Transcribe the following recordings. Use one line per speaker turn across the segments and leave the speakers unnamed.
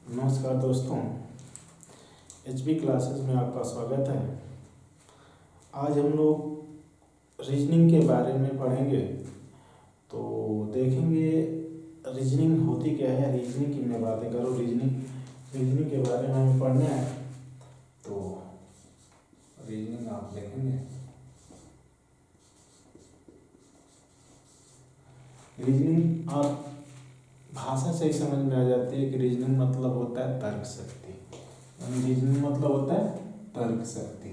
नमस्कार दोस्तों, HB classes में आपका स्वागत है। आज हम लोग रीजनिंग के बारे में पढ़ेंगे। तो देखेंगे रीजनिंग होती क्या है। रीजनिंग की मैं बातें करूँ, रीजनिंग के बारे में हमें पढ़ना है। तो रीजनिंग आप देखेंगे। रीजनिंग आप भाषा से ही समझ में आ जाती है कि रीजनिंग मतलब होता है तर्क शक्ति। यानी रीजनिंग मतलब होता है तर्क शक्ति।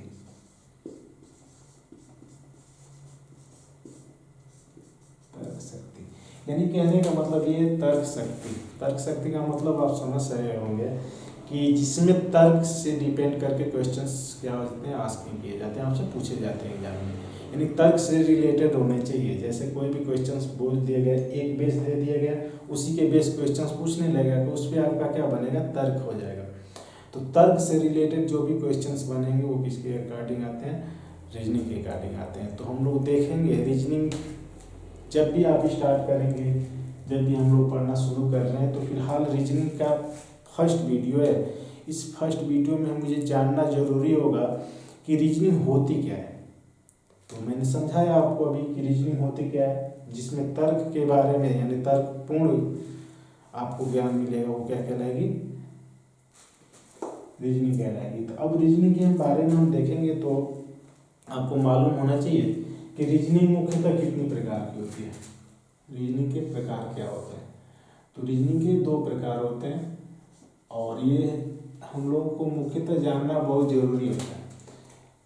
तर्क शक्ति यानी कहने का मतलब ये तर्क शक्ति का मतलब आप समझ रहे होंगे कि जिसमें तर्क से डिपेंड करके क्वेश्चंस क्या होते हैं, आस्किंग किए जाते हैं, आपसे पूछे जाते हैं एग्जाम में। यानी तर्क से रिलेटेड होने चाहिए। जैसे कोई भी क्वेश्चंस बोल दिए गए, एक बेस दे दिया गया, उसी के बेस क्वेश्चंस पूछने लगेगा तो उस पर आपका क्या बनेगा, तर्क हो जाएगा। तो तर्क से रिलेटेड जो भी क्वेश्चंस बनेंगे वो किसके अकॉर्डिंग आते हैं, रीजनिंग के अकॉर्डिंग आते हैं। तो हम लोग देखेंगे रीजनिंग जब भी आप स्टार्ट करेंगे, जब भी हम लोग पढ़ना शुरू कर रहे हैं। तो फिलहाल रीजनिंग का फर्स्ट वीडियो है। इस फर्स्ट वीडियो में मुझे जानना जरूरी होगा कि रीजनिंग होती क्या है। तो मैंने समझाया आपको अभी कि रीजनिंग होती क्या है, जिसमें तर्क के बारे में यानी तर्कपूर्ण आपको ज्ञान मिलेगा, वो क्या कहलाएगी, रीजनिंग कहलाएगी। तो अब रीजनिंग के बारे में हम देखेंगे तो आपको मालूम होना चाहिए कि रीजनिंग मुख्यतः कितनी प्रकार की होती है। रीजनिंग के प्रकार क्या होते हैं। तो रीजनिंग के दो प्रकार होते हैं और ये हम लोगों को मुख्यतः जानना बहुत जरूरी होता है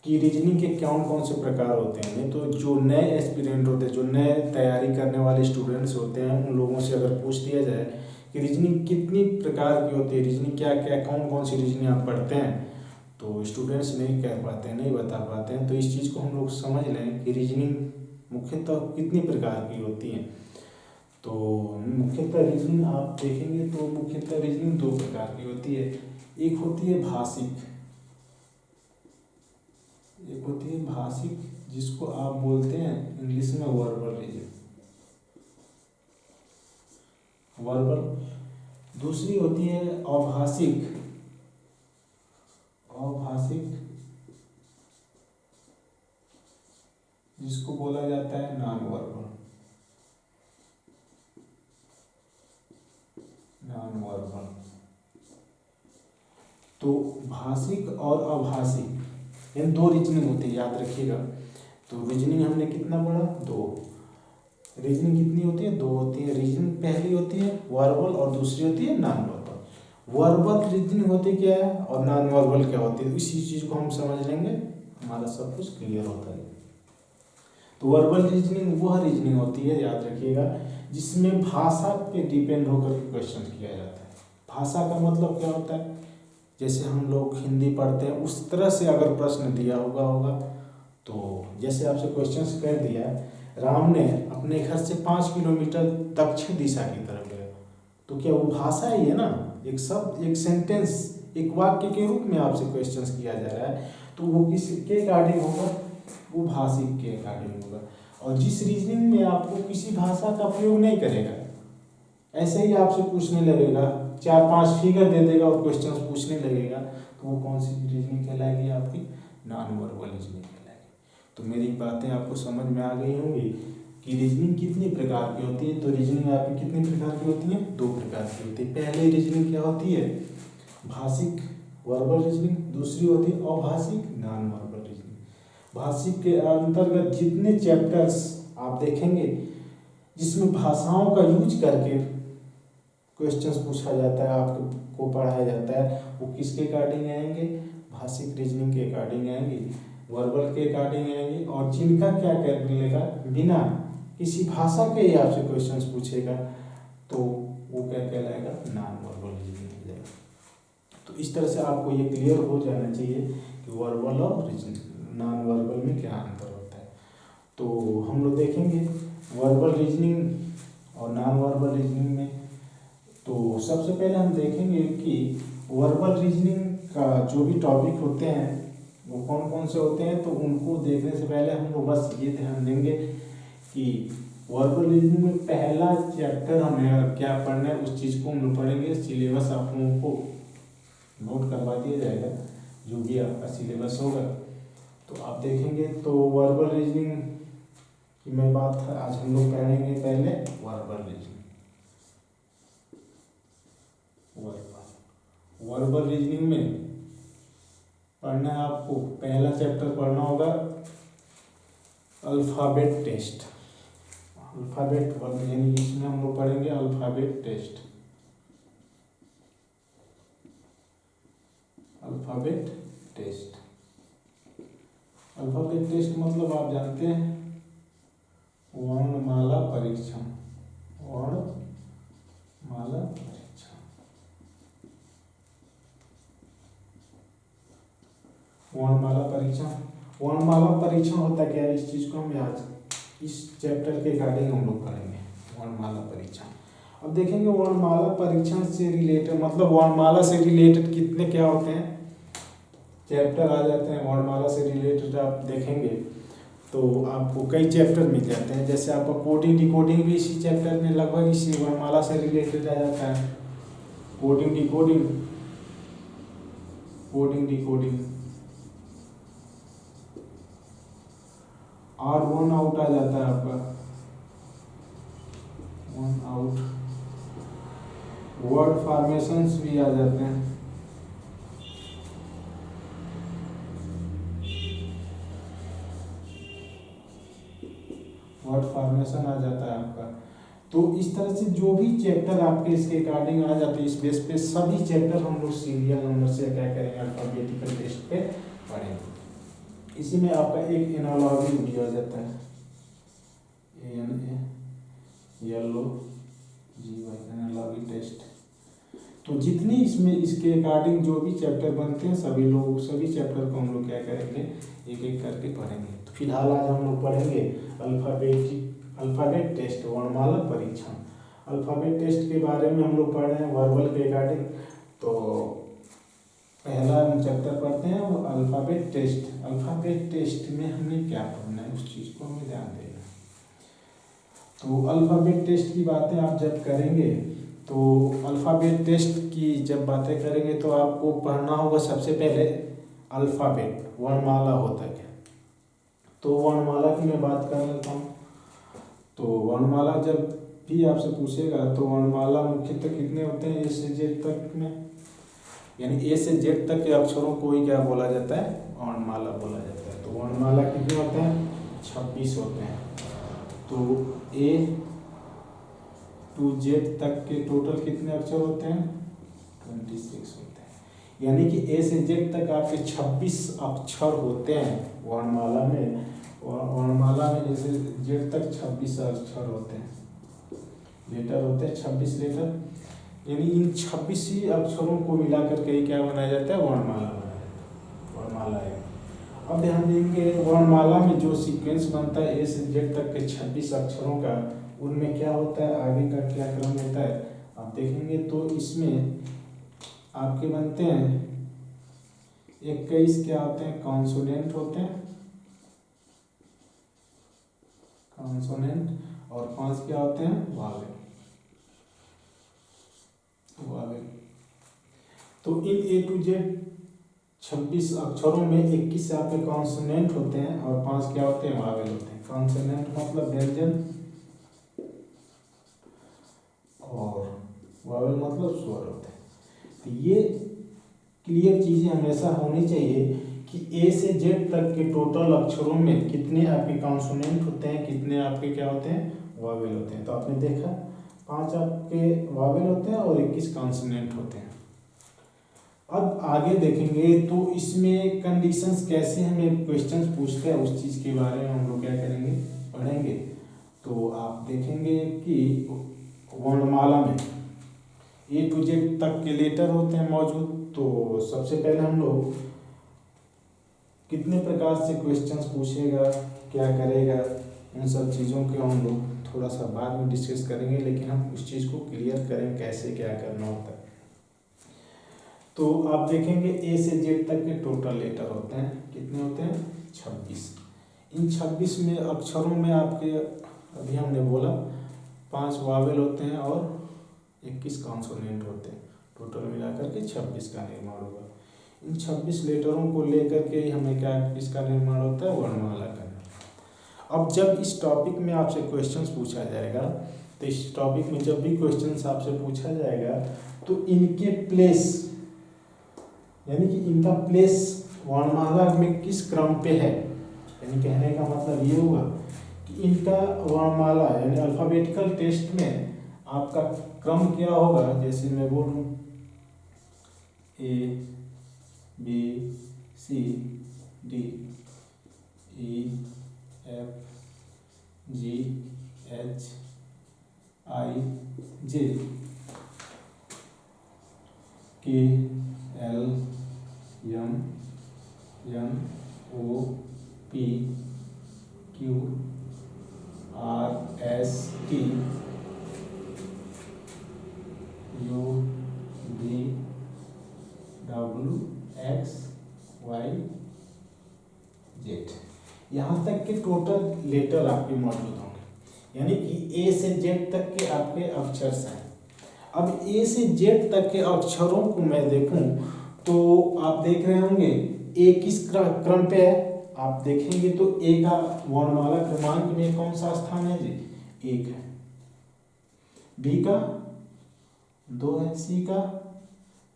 कि रीजनिंग के कौन कौन से प्रकार होते हैं। नहीं तो जो नए एस्पिरेंट होते हैं, जो नए तैयारी करने वाले स्टूडेंट्स होते हैं, उन लोगों से अगर पूछ दिया जाए कि रीजनिंग कितनी प्रकार की होती है, रीजनिंग क्या क्या कौन कौन सी रीजनिंग आप पढ़ते हैं, तो स्टूडेंट्स नहीं कह पाते हैं, नहीं बता पाते हैं। तो इस चीज़ को हम लोग समझ लें कि रीजनिंग मुख्यतः कितनी प्रकार की होती है। तो मुख्यतः रीजनिंग आप देखेंगे तो मुख्यतः रीजनिंग दो प्रकार की होती है। एक होती है भाषिक, एक होती है भाषिक जिसको आप बोलते हैं इंग्लिश में वर्बल रीजनिंग, वर्बल। दूसरी होती है अभाषिक, अभाषिक जिसको बोला जाता है नॉन वर्बल, नॉन वर्बल। तो भाषिक और अभाषिक इन दो रीजनिंग होती है, याद रखिएगा। तो रीजनिंग हमने कितना पढ़ा, दो। रीजनिंग कितनी होती है, दो होती है। रीजनिंग पहली होती है वर्बल और दूसरी होती है नॉन वर्बल। वर्बल रीजनिंग होती क्या है और नॉन वर्बल क्या होती है, इसी चीज को हम समझ लेंगे, हमारा सब कुछ क्लियर होता है। तो वर्बल रीजनिंग वह रीजनिंग होती है, याद रखिएगा, जिसमें भाषा पे डिपेंड होकर क्वेश्चन किया जाता है। भाषा का मतलब क्या होता है, जैसे हम लोग हिंदी पढ़ते हैं उस तरह से अगर प्रश्न दिया होगा तो जैसे आपसे क्वेश्चन कर दिया, राम ने अपने घर से 5 किलोमीटर दक्षिण दिशा की तरफ गया, तो क्या वो भाषा ही है ना, एक शब्द, एक सेंटेंस, एक वाक्य के रूप में आपसे क्वेश्चन किया जा रहा है। तो वो किसके अकॉर्डिंग होगा, वो भाषिक के अकॉर्डिंग होगा। और जिस रीजनिंग में आपको किसी भाषा का प्रयोग नहीं करेगा, ऐसे ही आपसे पूछने लगेगा, 4-5 फिगर दे देगा और क्वेश्चन पूछने लगेगा, तो वो कौन सी रीजनिंग कहलाएगी, आपकी नॉन वर्बल रीजनिंग कहलाएगी। तो मेरी बातें आपको समझ में आ गई होंगी कि रीजनिंग कितनी प्रकार की होती है। तो रीजनिंग आपकी कितनी प्रकार की होती है, दो प्रकार की होती है। पहले रीजनिंग क्या होती है, भाषिक वर्बल रीजनिंग, दूसरी होती है अभाषिक नॉन वर्बल रीजनिंग। भाषिक के अंतर्गत जितने चैप्टर्स आप देखेंगे जिसमें भाषाओं का यूज करके क्वेश्चंस पूछा जाता है, आपको पढ़ाया जाता है, वो किसके अकॉर्डिंग आएंगे, भाषिक रीजनिंग के अकॉर्डिंग आएंगे, वर्बल के अकॉर्डिंग आएंगे। और जिनका क्या कर लेगा, बिना किसी भाषा के ही आपसे क्वेश्चंस पूछेगा, तो वो क्या कहलाएगा, नॉन वर्बल रीजनिंग कहलाएगा। तो इस तरह से आपको ये क्लियर हो जाना चाहिए कि वर्बल और नॉन वर्बल में क्या अंतर होता है। तो हम लोग देखेंगे वर्बल रीजनिंग और नॉन वर्बल रीजनिंग में। तो सबसे पहले हम देखेंगे कि वर्बल रीजनिंग का जो भी टॉपिक होते हैं वो कौन कौन से होते हैं। तो उनको देखने से पहले हम लोग बस ये ध्यान देंगे कि वर्बल रीजनिंग में पहला चैप्टर हमें क्या पढ़ना है, उस चीज़ को हम लोग पढ़ेंगे। सिलेबस आप लोगों को नोट करवा दिया जाएगा जो भी आपका सिलेबस होगा। तो आप देखेंगे तो वर्बल रीजनिंग की मैं बात आज हम लोग पढ़ेंगे पहले वर्बल रीजनिंग। वर्बल रीजनिंग में पढ़ना है आपको, पहला चैप्टर पढ़ना होगा अल्फ़ाबेट टेस्ट। अल्फ़ाबेट वर्ब यानी इसमें हम लोग पढ़ेंगे alphabet test. Alphabet test, alphabet test मतलब आप जानते हैं वर्णमाला परीक्षण। वर्णमाला परीक्षण, वर्णमाला परीक्षण। वर्णमाला परीक्षण होता क्या है, इस चीज को हम आज इस चैप्टर के अकॉर्डिंग हम लोग पढ़ेंगे वर्णमाला परीक्षण। अब देखेंगे वर्णमाला परीक्षण से रिलेटेड मतलब वर्णमाला से रिलेटेड कितने क्या होते हैं चैप्टर आ जाते हैं। वर्णमाला से रिलेटेड आप देखेंगे तो आपको कई चैप्टर मिल जाते हैं। जैसे आपका कोडिंग डिकोडिंग भी इसी चैप्टर में लगभग इसी वर्णमाला से रिलेटेड आ जाता है। कोडिंग डिकोडिंग, कोडिंग डिकोडिंग, और वन आउट आ जाता है आपका, वन आउट। वर्ड फॉर्मेशंस भी आ जाते हैं। वर्ड फॉर्मेशन आ जाता है आपका। तो इस तरह से जो भी चैप्टर आपके इसके अकॉर्डिंग आ जाते हैं इस बेस पे सभी चैप्टर हम लोग सीरियल नंबर से क्या करेंगे अल्फाबेटिकल टेस्ट पे पढ़ेंगे। इसी में आपका एक एनालॉजी वीडियो आ जाता है, येलो जी वाई एनालॉजी टेस्ट। तो जितनी इसमें इसके अकॉर्डिंग जो भी चैप्टर बनते हैं सभी चैप्टर को हम लोग क्या करेंगे एक एक करके पढ़ेंगे। तो फिलहाल आज हम लोग पढ़ेंगे अल्फ़ाबेट टेस्ट वर्णमाला परीक्षण। अल्फ़ाबेट टेस्ट के बारे में हम लोग पढ़ रहे हैं वर्बल के अकॉर्डिंग। तो पहला हम चैप्टर पढ़ते हैं वो अल्फ़ाबेट टेस्ट। अल्फ़ाबेट टेस्ट में हमें क्या पढ़ना है उस चीज़ को हमें ध्यान देना। तो अल्फ़ाबेट टेस्ट की बातें आप जब करेंगे तो अल्फ़ाबेट टेस्ट की जब बातें करेंगे तो आपको पढ़ना होगा सबसे पहले अल्फ़ाबेट वर्णमाला होता है क्या। तो वर्णमाला की मैं बात कर लेता हूँ। तो वर्णमाला जब भी आपसे पूछेगा तो वर्णमाला मुख्यतः कितने होते हैं ए से जेड तक में, यानी ए से जेड तक के अक्षरों को ही क्या बोला जाता है वर्णमाला बोला जाता है। तो वर्णमाला कितने होते हैं 26 होते हैं। तो ए टू जेड तक के टोटल कितने अक्षर होते हैं 26 होते हैं। यानी कि ए से जेड तक आपके 26 अक्षर होते हैं वर्णमाला में। वर्णमाला में जैसे जेड तक 26 अक्षर होते हैं, लेटर होते हैं 26 लेटर। यानी इन 26 ही अक्षरों को मिलाकर के क्या बनाया जाता है वर्णमाला बनाया जाता है। वर्णमाला है। अब ध्यान देंगे वर्णमाला में जो सीक्वेंस बनता है ए से जेड तक के 26 अक्षरों का उनमें क्या होता है आगे का क्या क्रम होता है आप देखेंगे। तो इसमें आपके बनते हैं 21 क्या होते हैं कॉन्सोनेंट होते हैं, कॉन्सोनेंट, और 5 क्या होते हैं वावेल। वावेल तो इन ए टू जेड 26 अक्षरों में 21 आपके कॉन्सोनेंट होते हैं और 5 क्या होते हैं वावेल होते हैं। कॉन्सोनेंट मतलब व्यंजन और वावेल मतलब स्वर होते हैं। तो ये क्लियर चीजें हमेशा होनी चाहिए कि ए से जेड तक के टोटल अक्षरों में कितने आपके कॉन्सोनेंट होते हैं कितने आपके क्या होते हैं वावेल होते हैं। तो आपने देखा 5 आपके वावेल होते हैं और 21 कॉन्सोनेंट होते हैं। अब आगे देखेंगे तो इसमें कंडीशंस कैसे हमें क्वेश्चंस पूछते हैं उस चीज़ के बारे में हम लोग क्या करेंगे पढ़ेंगे। तो आप देखेंगे कि वर्णमाला में ए टू जेड तक के लेटर होते हैं मौजूद। तो सबसे पहले हम लोग कितने प्रकार से क्वेश्चंस पूछेगा क्या करेगा उन सब चीज़ों के हम लोग थोड़ा सा बाद में डिस्कस करेंगे, लेकिन हम उस चीज़ को क्लियर करें कैसे क्या करना होता है। तो आप देखेंगे ए से जेड तक के टोटल लेटर होते हैं कितने होते हैं 26। इन 26 में अक्षरों में आपके अभी हमने बोला 5 वावेल होते हैं और 21 कॉन्सोनेंट होते हैं। टोटल मिलाकर के 26 का निर्माण होगा। इन 26 लेटरों को लेकर के ही हमें क्या किसका निर्माण होता है, वर्णमाला का। अब जब इस टॉपिक में आपसे क्वेश्चंस पूछा जाएगा, तो इस टॉपिक में जब भी क्वेश्चंस आपसे पूछा जाएगा तो इनके प्लेस, यानी कि इनका प्लेस वर्णमाला में किस क्रम पे है, यानी कहने का मतलब ये हुआ कि इनका वर्णमाला यानी अल्फाबेटिकल टेस्ट में आपका क्रम क्या होगा। जैसे मैं बोलूँ A B C D E F G H I J K L M N O P Q R S T U V W X Y Z, यहाँ तक के टोटल लेटर आपके मौजूद होंगे, यानी कि ए से जेड तक के आपके अक्षर हैं। अब ए से जेड तक के अक्षरों को मैं देखूं तो आप देख रहे होंगे ए किस क्रम पे है। आप देखेंगे तो ए का वर्णमाला क्रमांक में कौन सा स्थान है जी, 1 है। बी का 2 है, सी का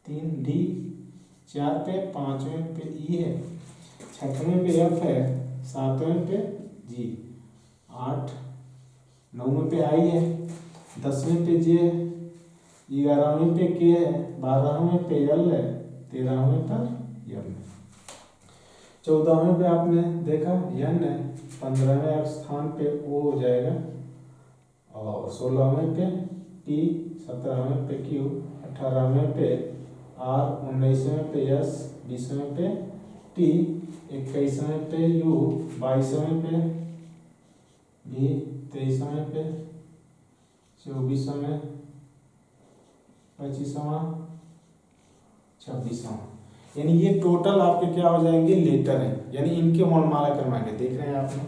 3, डी 4 पे, 5वें पे ई है, 6वें पे एफ है, 7वें पे जी, 8 9वें पे आई है, 10वें पे जे है, 11वें पे के है, 12वें पे एल है, 13वें पर यम है, 14वें पे आपने देखा यन है, 15वें स्थान पे ओ हो जाएगा, और 16वें पे टी, 17वें पे क्यू, 18वें पे आर, 19वें पे एस, 20वें पे टी, 21वें पे यू, 22वें पे भी, 23वें पे, 24वें, 25वां, 26वां, यानी ये टोटल आपके क्या हो जाएंगे, लेटर हैं, यानी इनके वर्णमाला क्रमांक देख रहे हैं आपने।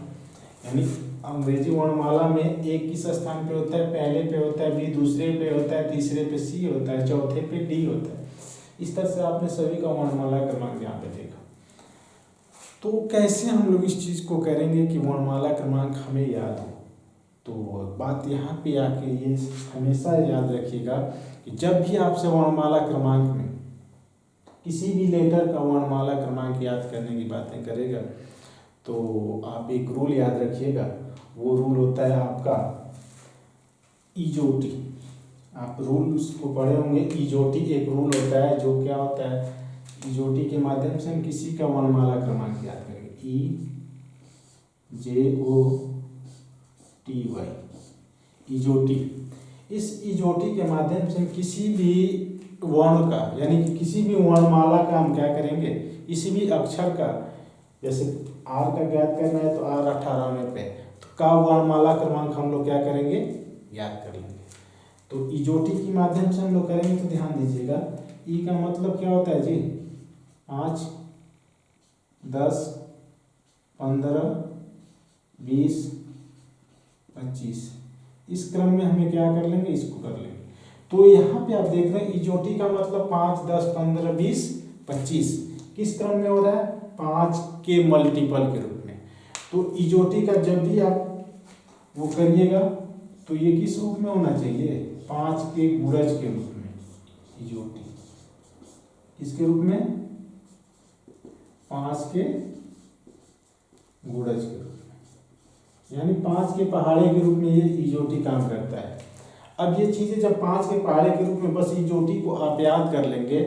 यानी अंग्रेजी वर्णमाला में एक किस स्थान पे होता है, पहले पे होता है, बी दूसरे पे होता है, तीसरे पे सी होता है, चौथे पे डी होता है। इस तरह से आपने सभी का वर्णमाला क्रमांक यहाँ पे देखा। तो कैसे हम लोग इस चीज़ को करेंगे कि वर्णमाला क्रमांक हमें याद हो। तो बात यहाँ पे आके ये हमेशा याद रखिएगा कि जब भी आपसे वर्णमाला क्रमांक में किसी भी लेटर का वर्णमाला क्रमांक याद करने की बातें करेगा तो आप एक रूल याद रखिएगा। वो रूल होता है आपका इजोटी। आप रूल उसको पढ़े होंगे। इजोटी एक रूल होता है जो क्या होता है, इजोटी के माध्यम से हम किसी का वर्णमाला क्रमांक याद करेंगे। EJOTY, इजोटी। इस इजोटी के माध्यम से हम किसी भी वर्ण का यानी कि किसी भी वर्णमाला का हम क्या करेंगे, किसी भी अक्षर का, जैसे आर का ज्ञात करना है तो आर 18वें पे तो का वर्णमाला क्रमांक हम लोग क्या करेंगे, याद कर लेंगे। तो इजोटी के माध्यम से हम लोग करेंगे तो ध्यान दीजिएगा। ई का मतलब क्या होता है जी, 5, 10, 15, 20, 25, इस क्रम में हमें क्या कर लेंगे, इसको कर लेंगे। तो यहाँ पे आप देख रहे हैं इजोटी का मतलब 5, 10, 15, 20, 25 किस क्रम में हो रहा है, 5 के मल्टीपल के रूप में। तो इजोटी का जब भी आप वो करिएगा तो ये किस रूप में होना चाहिए, 5 के गुणज के रूप में। इजोटी किसके रूप में, 5 के गुणज के रूप में, यानी 5 के पहाड़े के रूप में ये इजोटी काम करता है। अब ये चीज़ें जब 5 के पहाड़े के रूप में बस इजोटी को आप याद कर लेंगे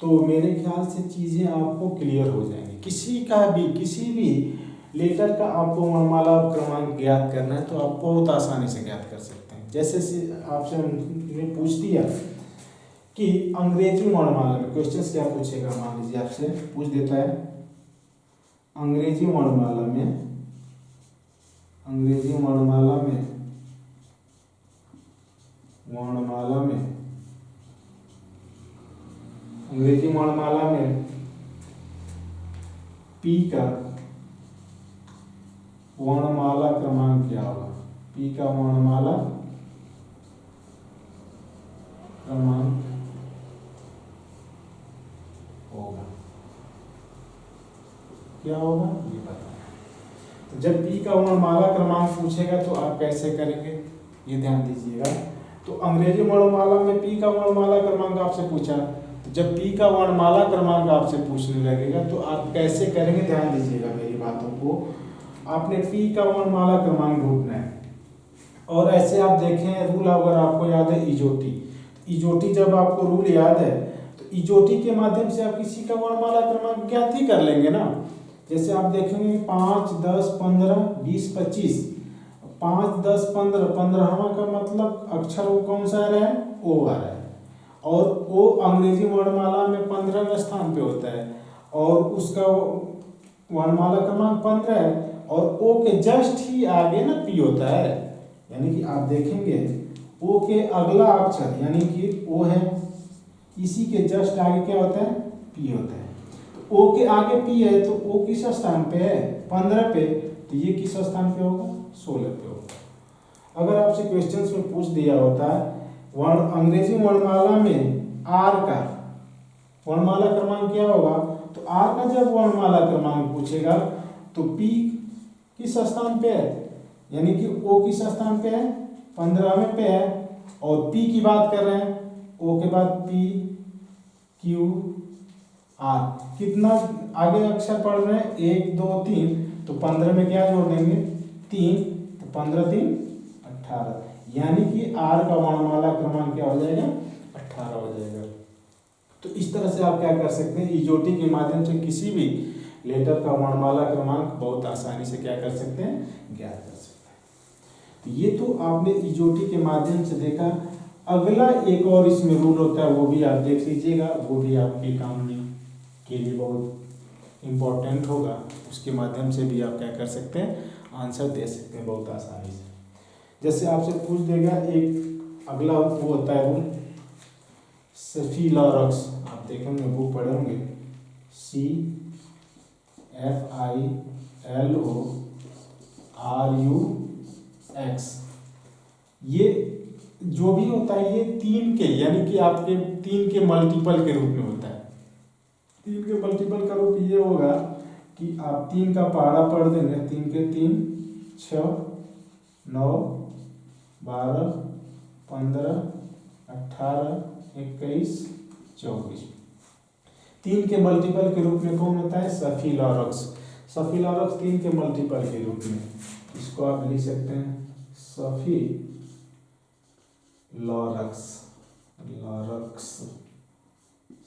तो मेरे ख्याल से चीज़ें आपको क्लियर हो जाएंगी। किसी भी लेटर का आपको वर्णमाला क्रमांक ज्ञात करना है तो आप बहुत आसानी से ज्ञात कर सकते हैं। जैसे आपसे हमने पूछ दिया कि अंग्रेजी वर्णमाला में क्वेश्चंस क्या पूछेगा, मान लीजिए आपसे पूछ देता है अंग्रेजी वर्णमाला में अंग्रेजी वर्णमाला में पी का वर्णमाला क्रमांक क्या होगा, पी का वर्णमाला क्रमांक क्या होगा ये बताना। तो जब पी का वर्णमाला क्रमांक पूछेगा तो आप कैसे करेंगे, ये ध्यान दीजिएगा। तो अंग्रेजी वर्णमाला में पी का वर्णमाला क्रमांक आपसे पूछा, तो जब पी का वर्णमाला क्रमांक आपसे पूछने लगेगा तो आप कैसे करेंगे, ध्यान दीजिएगा मेरी बातों को। आपने पी का वर्णमाला क्रमांक ढूंढना है, और ऐसे आप देखें रूल अगर आपको याद है इजोटी, इजोटी जब आपको रूल याद है तो इजोटी के माध्यम से आप किसी का वर्णमाला क्रमांक ज्ञात ही कर लेंगे ना। जैसे आप देखेंगे 5, 10, 15, 20, 25, 5, 10, 15, 15वां का मतलब अक्षर वो कौन सा आ रहा है, ओ आ रहा है, और ओ अंग्रेजी वर्णमाला में 15वें स्थान पे होता है, और उसका वर्णमाला क्रमांक 15 है, और ओ के जस्ट ही आगे ना पी होता है, यानी कि आप देखेंगे ओ के अगला अक्षर यानी कि ओ है, इसी के जस्ट आगे क्या होता है, पी होता है। तो ओ के आगे पी है तो ओ किस स्थान पे है, 15 पे, तो ये किस स्थान पे होगा, 16 पे होगा। अगर आपसे क्वेश्चंस में पूछ दिया होता है अंग्रेजी वर्णमाला में आर का वर्णमाला क्रमांक क्या होगा, तो आर का जब वर्णमाला क्रमांक पूछेगा तो पी किस स्थान पे है, यानी कि ओ किस स्थान पे है, 15वें पे है, और पी की बात कर रहे हैं, ओ के बाद पी क्यू आर, कितना आगे अक्षर पढ़ रहे हैं, 1, 2, 3, तो 15 में क्या जोड़ देंगे, 3, तो 15, 3, 18, यानी कि आर का वर्णमाला क्रमांक क्या हो जाएगा, 18 हो जाएगा। तो इस तरह से आप क्या कर सकते हैं, इजोटी के माध्यम से किसी भी लेटर का वर्णमाला क्रमांक बहुत आसानी से क्या कर सकते हैं, ज्ञात कर सकते हैं। तो ये तो आपने इजोटी के माध्यम से देखा। अगला एक और इसमें रूल होता है, वो भी आप देख लीजिएगा, वो भी आपके काम में के लिए बहुत इम्पोर्टेंट होगा, उसके माध्यम से भी आप क्या कर सकते हैं, आंसर दे सकते हैं बहुत आसानी से। जैसे आपसे पूछ देगा एक अगला वो होता है रूल सेफिलॉरक्स, आप देखेंगे बुक पढ़े होंगे, CFILORUX, ये जो भी होता है ये 3 के यानी कि आपके 3 के मल्टीपल के रूप में होता है। 3 के मल्टीपल का रूप ये होगा कि आप 3 का पहाड़ा पढ़ देंगे, 3 के 3, 6, 9, 12, 15, 18, 21, 24, 3 के मल्टीपल के रूप में कौन होता है, सफिलॉरक्स। सफिलॉरक्स 3 के मल्टीपल के रूप में, इसको आप लिख सकते हैं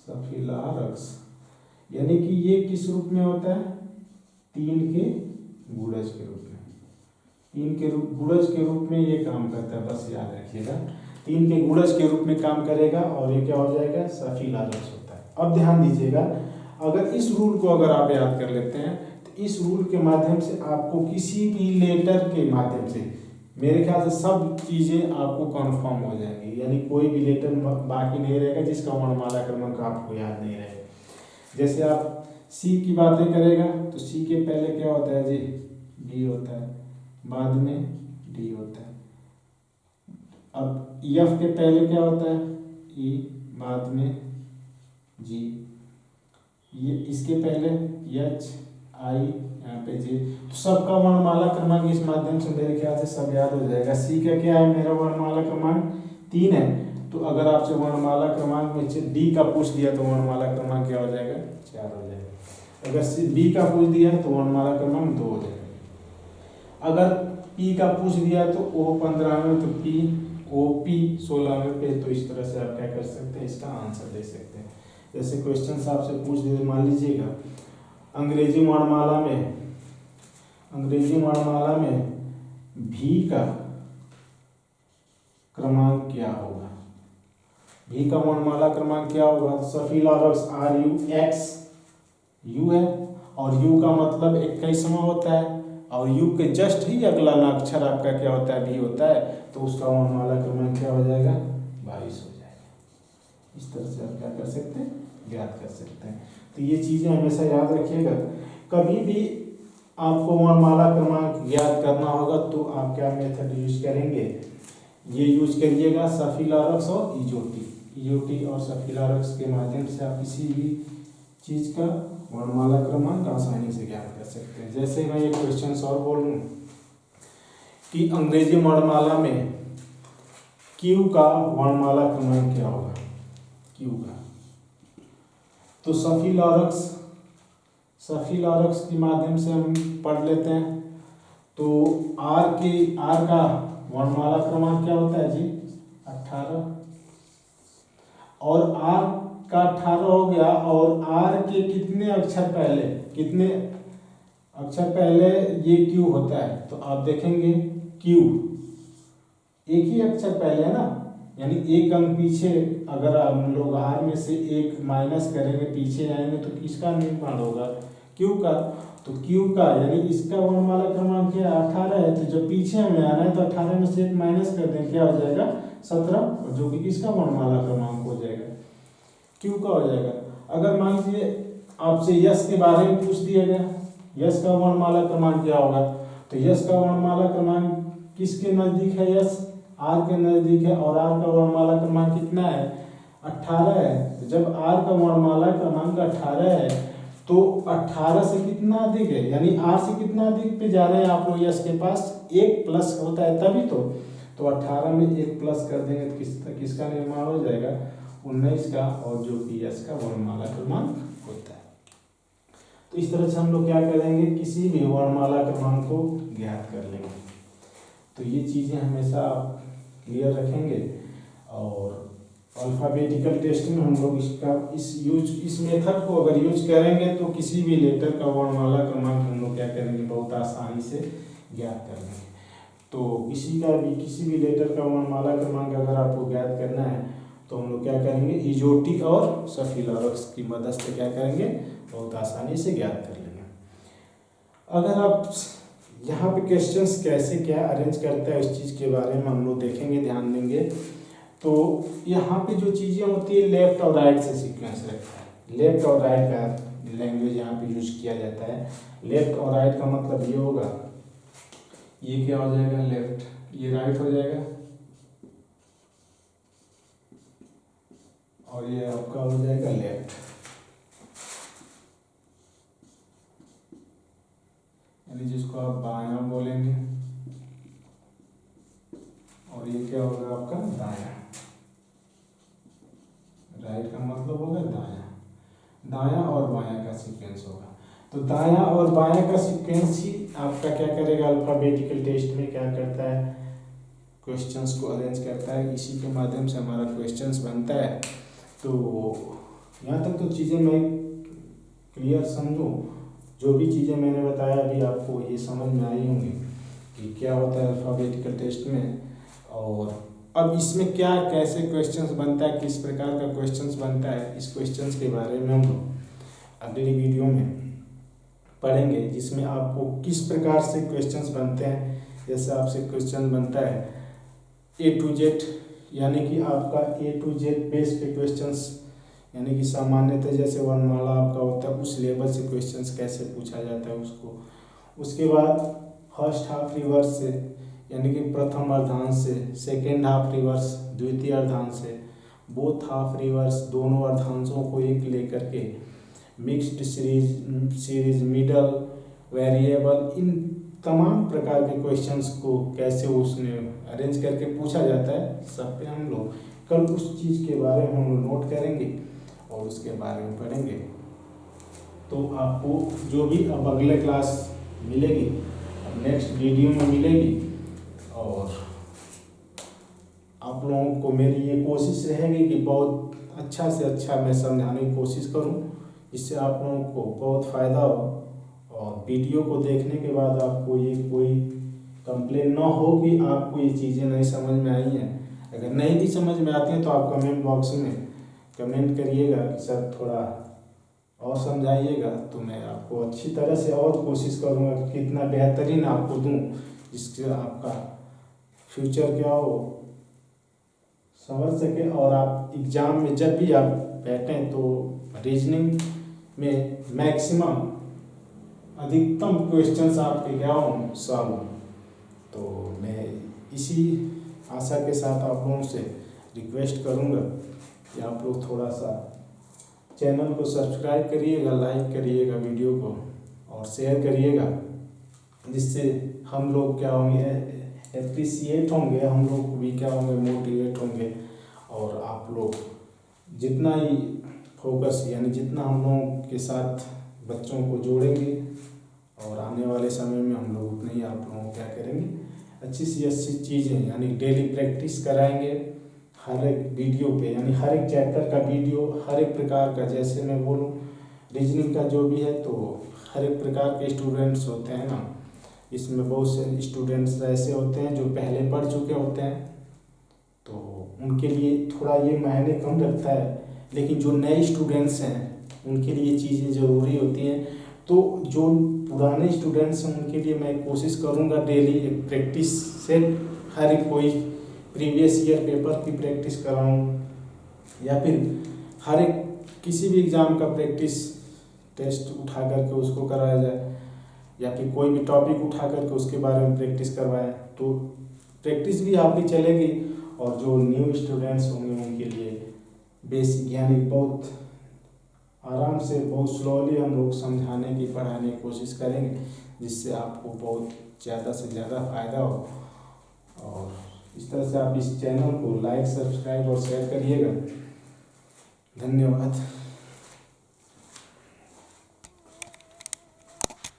सफिलॉरक्स, यानी कि ये किस रूप में होता है, 3 के गुणज के रूप में, 3 के गुणज के रूप में ये काम करता है, बस याद रखिएगा 3 के गुणज के रूप में काम करेगा, और ये क्या हो जाएगा, सफिलॉरक्स होता है। अब ध्यान दीजिएगा, अगर इस रूल को अगर आप याद कर लेते हैं तो इस रूल के माध्यम से आपको किसी भी लेटर के माध्यम से मेरे ख्याल से सब चीज़ें आपको कन्फर्म हो जाएंगी, यानी कोई भी लेटर बाकी नहीं रहेगा जिसका वर्णमाला क्रमांक आपको याद नहीं रहेगा। जैसे आप सी की बातें करेगा तो सी के पहले क्या होता है जी, बी होता है, बाद में डी होता है। अब एफ के पहले क्या होता है, ई, बाद में जी, ये इसके पहले एच, आई, यहाँ पे जे, तो सबका वर्णमाला क्रमांक इस माध्यम से मेरे ख्याल से सब याद हो जाएगा। सी का क्या है, मेरा वर्णमाला क्रमांक 3 है, तो अगर आपसे वर्णमाला क्रमांक में डी का पूछ दिया तो वर्णमाला क्रमांक क्या हो जाएगा, 4 हो जाएगा। अगर बी का पूछ दिया तो वर्णमाला क्रमांक 2 हो जाएगा। अगर पी का पूछ दिया तो ओ 15 में, तो पी ओ पी 16 में पे, तो इस तरह से आप क्या कर सकते हैं, इसका आंसर दे सकते हैं। जैसे क्वेश्चन आपसे पूछ दिए, मान लीजिएगा अंग्रेजी वर्णमाला में भी का क्रमांक क्या होगा, भी का वर्णमाला क्रमांक क्या होगा, सफिलॉरक्स RUX, यू है, और यू का मतलब 21वां होता है, और यू के जस्ट ही अगला अक्षर आपका क्या होता है, भी होता है, तो उसका वर्णमाला क्रमांक क्या हो जाएगा, 22 हो जाएगा। इस तरह से आप क्या कर सकते हैं, ज्ञात कर सकते हैं। तो ये चीज़ें हमेशा याद रखिएगा, कभी भी आपको वर्णमाला क्रमांक ज्ञात करना होगा तो आप क्या मेथड यूज करेंगे, ये यूज करिएगा सफिलॉरक्स और इजोटी और सफिलॉरक्स के माध्यम से आप किसी भी चीज का वर्णमाला क्रमांक आसानी से ज्ञात कर सकते हैं। जैसे मैं एक क्वेश्चन और बोलूं कि अंग्रेजी वर्णमाला में क्यू का वर्णमाला क्रमांक क्या होगा, क्यू का, तो सफिलॉरक्स के माध्यम से हम पढ़ लेते हैं। तो आर का वर्णमाला क्रमांक क्या होता है जी, 18, और आर का 18 हो गया, और आर के कितने अक्षर पहले ये क्यू होता है, तो आप देखेंगे क्यू एक ही अक्षर पहले है ना, यानी एक अंक पीछे, अगर हम लोग आर में से एक माइनस करेंगे पीछे आएंगे तो किसका निर्माण होगा, क्यू का। तो क्यू का यानी इसका वर्णमाला क्रमांक क्या 18 है, तो जब पीछे हमें आना है तो 18 में से एक माइनस कर दें, क्या हो जाएगा 17, जो कि किसका वर्णमाला क्रमांक हो जाएगा, क्यू का हो जाएगा। अगर मान लीजिए आपसे यस के बारे में पूछ दिया गया, यस का वर्णमाला क्रमांक क्या होगा, तो यस का वर्णमाला क्रमांक किसके नजदीक है, यस आर के नजदीक है, और आर का वर्णमाला क्रमांक कितना है 18 है। तो जब आर का वर्णमाला क्रमांक 18 है तो 18 से कितना अधिक है, यानी आर से कितना अधिक पे जा रहे हैं आप लोग, यस के पास एक प्लस होता है तभी तो 18 में एक प्लस कर देंगे तो किसका निर्माण हो जाएगा 19 का, और जो कि यस का वर्णमाला क्रमांक होता है। तो इस तरह से हम लोग क्या करेंगे, किसी भी वर्णमाला क्रमांक को ज्ञात कर लेंगे। तो ये चीज़ें हमेशा आप क्लियर रखेंगे, और अल्फ़ाबेटिकल टेस्ट में हम लोग इस मेथड को अगर यूज करेंगे तो किसी भी लेटर का वर्णमाला क्रमांक हम लोग क्या करेंगे, बहुत आसानी से ज्ञात कर लेंगे। तो किसी भी लेटर का वर्णमाला क्रमांक अगर आपको ज्ञात करना है तो हम लोग क्या करेंगे, इजोटिक और सफिलॉरक्स की मदद से क्या करेंगे, बहुत आसानी से ज्ञात कर लेंगे। अगर आप यहाँ पे क्वेश्चंस कैसे क्या अरेंज करता है इस चीज़ के बारे में हम लोग देखेंगे, ध्यान देंगे। तो यहाँ पे जो चीज़ें होती है लेफ्ट और राइट से सीक्वेंस रखता है, लेफ्ट और राइट का लैंग्वेज यहाँ पे यूज किया जाता है। लेफ्ट और राइट का मतलब ये होगा, ये क्या हो जाएगा लेफ्ट, ये राइट हो जाएगा, और ये आपका हो जाएगा लेफ्ट, यानी जिसको आप बायां बोलेंगे, और ये क्या होगा आपका दायां। राइट का मतलब होगा दायां और बायां का सीक्वेंस होगा। तो दायां और बायां का सीक्वेंस ही आपका क्या करेगा, अल्फाबेटिकल टेस्ट में क्या करता है, क्वेश्चंस को अरेंज करता है, इसी के माध्यम से हमारा क्वेश्चंस बनता है। तो यहाँ तक तो चीज़ें मैं क्लियर समझूँ, जो भी चीज़ें मैंने बताया अभी आपको ये समझ में आई होंगी कि क्या होता है अल्फ़ाबेटिकल टेस्ट में, और अब इसमें क्या कैसे क्वेश्चंस बनता है, किस प्रकार का क्वेश्चंस बनता है, इस क्वेश्चंस के बारे में हम लोग अगली वीडियो में पढ़ेंगे, जिसमें आपको किस प्रकार से क्वेश्चंस बनते हैं। जैसे आपसे क्वेश्चन बनता है A to Z, यानी कि आपका A to Z बेस पे क्वेश्चंस, यानी कि सामान्यतः जैसे वर्णमाला आपका होता है उस लेवल से क्वेश्चंस कैसे पूछा जाता है उसको। उसके बाद फर्स्ट हाफ रिवर्स से, यानी कि प्रथम अर्धांश से, सेकेंड हाफ रिवर्स द्वितीय अर्धांश से, बोथ हाफ रिवर्स दोनों अर्धांशों को एक लेकर के, मिक्स्ड सीरीज मिडल वेरिएबल, इन तमाम प्रकार के क्वेश्चंस को कैसे उसने अरेंज करके पूछा जाता है, सब पे हम लोग कल उस चीज़ के बारे में हम लोग नोट करेंगे और उसके बारे में पढ़ेंगे। तो आपको जो भी अब अगले क्लास मिलेगी, अब नेक्स्ट वीडियो में मिलेगी, और आप लोगों को मेरी ये कोशिश रहेगी कि बहुत अच्छा से अच्छा मैं समझाने की कोशिश करूं, जिससे आप लोगों को बहुत फ़ायदा हो, और वीडियो को देखने के बाद आपको ये कोई कंप्लेन ना हो कि आपको ये चीज़ें नहीं समझ में आई हैं। अगर नहीं भी समझ में आती हैं तो आप कमेंट बॉक्स में कमेंट करिएगा कि सर थोड़ा और समझाइएगा, तो मैं आपको अच्छी तरह से और कोशिश करूँगा कि कितना बेहतरीन आपको दूँ, जिससे आपका फ्यूचर क्या हो समझ सके, और आप एग्ज़ाम में जब भी आप बैठें तो रीजनिंग में मैक्सिमम अधिकतम क्वेश्चंस आपके क्या हों सॉल्व। तो मैं इसी आशा के साथ आप लोगों से रिक्वेस्ट करूंगा कि आप लोग थोड़ा सा चैनल को सब्सक्राइब करिएगा, लाइक करिएगा वीडियो को और शेयर करिएगा, जिससे हम लोग क्या होंगे, एप्रिसिएट होंगे, हम लोग भी क्या होंगे, मोटिवेट होंगे। और आप लोग जितना ही फोकस यानी जितना हम लोगों के साथ बच्चों को जोड़ेंगे और आने वाले समय में हम लोग उतना ही आप लोगों को क्या करेंगे, अच्छी चीज़ें यानी डेली प्रैक्टिस कराएंगे हर एक वीडियो पे, यानी हर एक चैप्टर का वीडियो, हर एक प्रकार का। जैसे मैं बोलूँ रीजनिंग का जो भी है, तो हर एक प्रकार के स्टूडेंट्स होते हैं ना, इसमें बहुत से स्टूडेंट्स ऐसे होते हैं जो पहले पढ़ चुके होते हैं, तो उनके लिए थोड़ा ये मायने कम रखता है। लेकिन जो नए स्टूडेंट्स हैं उनके लिए चीज़ें ज़रूरी होती हैं। तो जो पुराने स्टूडेंट्स हैं उनके लिए मैं कोशिश करूँगा डेली एक प्रैक्टिस से हर एक कोई प्रीवियस ईयर पेपर की प्रैक्टिस कराऊँ, या फिर हर एक किसी भी एग्ज़ाम का प्रैक्टिस टेस्ट उठा करके उसको कराया जाए, या फिर कोई भी टॉपिक उठा करके उसके बारे में प्रैक्टिस करवाएं। तो प्रैक्टिस भी आपकी चलेगी और जो न्यू स्टूडेंट्स होंगे उनके लिए बेसिक यानी बहुत आराम से, बहुत स्लोली हम लोग समझाने की, पढ़ाने की कोशिश करेंगे, जिससे आपको बहुत ज़्यादा से ज़्यादा फ़ायदा हो। और इस तरह से आप इस चैनल को लाइक, सब्सक्राइब और शेयर करिएगा। धन्यवाद।